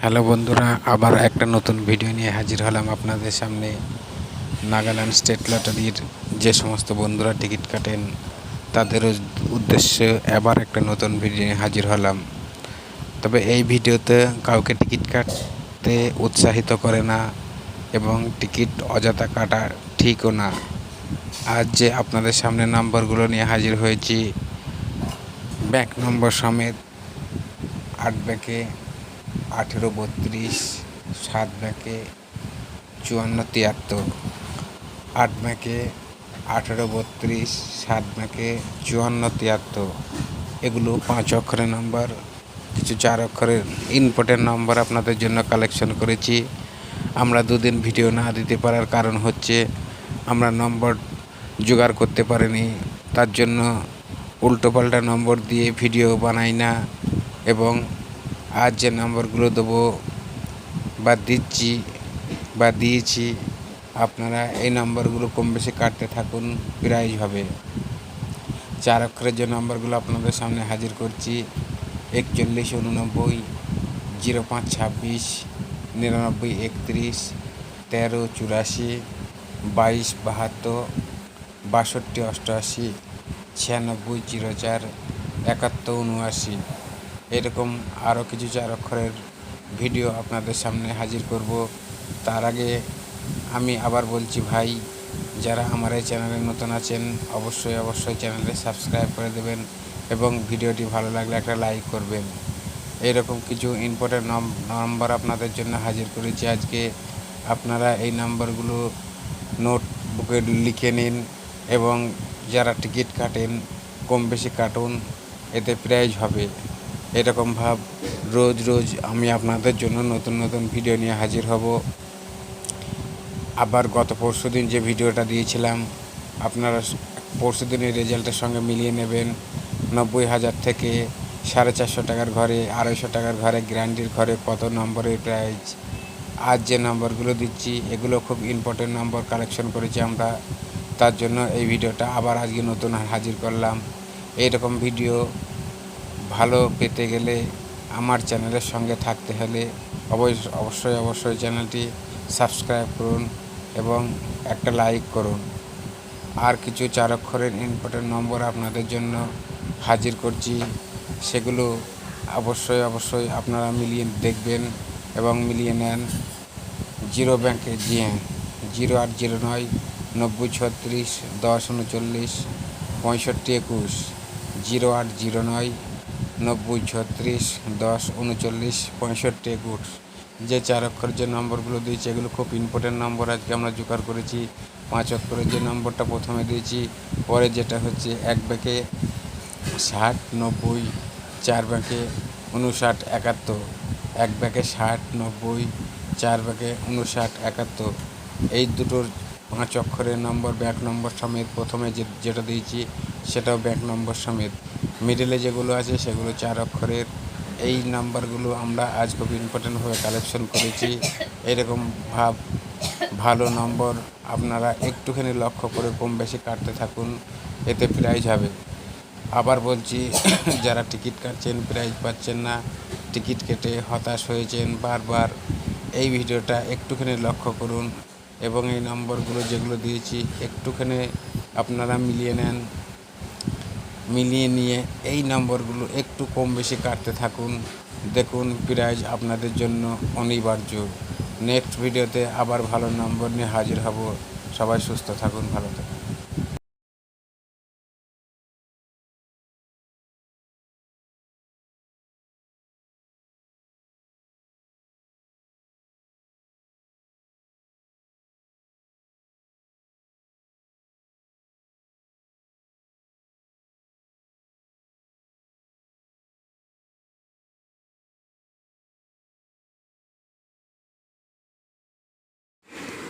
Hello বন্ধুরা, আবার একটা নতুন ভিডিও নিয়ে হাজির হলাম আপনাদের সামনে। নাগাল্যান্ড স্টেট লটারির যে সমস্ত বন্ধুরা টিকিট কাটেন তাদের উদ্দেশ্যে আবার একটা নতুন ভিডিও নিয়ে হাজির হলাম। তবে এই ভিডিওতে কাউকে টিকিট কাটতে উৎসাহিত করে না এবং টিকিট অযথা কাটা ঠিকও না। আজ যে আপনাদের সামনে নম্বরগুলো নিয়ে হাজির হয়েছি, ব্যাংক নম্বর সমেত 8 ব্যাকে 1832, 7 ব্যাকে 5473, 8 ব্যাকে 1832, 7 ব্যাকে 5473। এগুলো 5 অক্ষরের নাম্বার, কিছু 4 অক্ষরের ইম্পর্টেন্ট নাম্বার আপনাদের জন্য কালেকশন করেছি। আমরা দুদিন ভিডিও না দিতে পারার কারণ হচ্ছে আমরা নম্বর জোগাড় করতে পারিনি, তার জন্য উল্টোপাল্টা নম্বর দিয়ে ভিডিও বানাই না। এবং আজ যে নম্বরগুলো দেবো বা দিয়েছি, আপনারা এই নম্বরগুলো কম বেশি কাটতে থাকুন, প্রাইজ হবে। 4 অক্ষরের যে নম্বরগুলো আপনাদের সামনে হাজির করছি: 4189, 0526, 9931, 1384, 2272, 6288, 9604, 7179। এরকম আরও কিছু 4 অক্ষরের ভিডিও আপনাদের সামনে হাজির করব। তার আগে আমি আবার বলছি ভাই, যারা আমার এই চ্যানেলে নতুন আছেন অবশ্যই চ্যানেলে সাবস্ক্রাইব করে দেবেন এবং ভিডিওটি ভালো লাগলে একটা লাইক করবেন। এইরকম কিছু ইম্পর্টেন্ট নাম্বার আপনাদের জন্য হাজির করেছি আজকে। আপনারা এই নাম্বারগুলো নোটবুকে লিখে নিন এবং যারা টিকিট কাটেন কম বেশি কাটুন, এতে প্রাইজ হবে। এরকম রোজ আমি আপনাদের জন্য নতুন ভিডিও নিয়ে হাজির হব। আবার গত পরশুদিন যে ভিডিওটা দিয়েছিলাম, আপনারা পরশুদিনের রেজাল্টের সঙ্গে মিলিয়ে নেবেন। 90,000 থেকে 450 টাকার ঘরে, 250 টাকার ঘরে, গ্যারান্টির ঘরে কত নম্বরের প্রাইজ। আজ যে নম্বরগুলো দিচ্ছি এগুলো খুব ইম্পর্টেন্ট নম্বর কালেকশন করেছি আমরা, তার জন্য এই ভিডিওটা আবার আজকে নতুন হাজির করলাম। এইরকম ভিডিও ভালো পেতে গেলে আমার চ্যানেলের সঙ্গে থাকতে হলে অবশ্যই চ্যানেলটি সাবস্ক্রাইব করুন এবং একটা লাইক করুন। আর কিছু 4 অক্ষরের ইম্পর্টেন্ট নম্বর আপনাদের জন্য হাজির করছি, সেগুলো অবশ্যই আপনারা মিলিয়ে দেখবেন এবং মিলিয়ে নেন। 0 ব্যাংকে 0809, 9036, 1039, 6521, 0809, 9036, 1039, 6521। যে 4 অক্ষরের যে নম্বরগুলো দিয়েছি এগুলো খুব ইম্পর্টেন্ট নম্বর আজকে আমরা জোগাড় করেছি। 5 অক্ষরের যে নম্বরটা প্রথমে দিয়েছি, পরে যেটা হচ্ছে 1 ব্যাকে 60, 90, 4 ব্যাকে 59, 71, 1 ব্যাকে 60, 90, 4 ব্যাকে 59, 71। এই দুটোর 5 অক্ষরের নম্বর ব্যাক নম্বর সমেত প্রথমে যেটা দিয়েছি সেটাও ব্যাক নম্বর সমেত। মিডলে যেগুলো আছে সেগুলো 4 অক্ষরের। এই নাম্বারগুলো আমরা আজ খুব ইম্পর্টেন্টভাবে কালেকশন করেছি। এরকম ভালো নম্বর আপনারা একটুখানি লক্ষ্য করে কম বেশি কাটতে থাকুন, এতে প্রাইজ হবে। আবার বলছি, যারা টিকিট কাটছেন প্রাইজ পাচ্ছেন না, টিকিট কেটে হতাশ হয়েছেন বারবার, এই ভিডিওটা একটুখানি লক্ষ্য করুন এবং এই নম্বরগুলো যেগুলো দিয়েছি একটুখানি আপনারা মিলিয়ে নেন। মিলিয়ে নিয়ে এই নম্বরগুলো একটু কম বেশি কাটতে থাকুন, দেখুন প্রাইজ আপনাদের জন্য অনিবার্য। নেক্সট ভিডিওতে আবার ভালো নম্বর নিয়ে হাজির হব। সবাই সুস্থ থাকুন, ভালো থাকুন।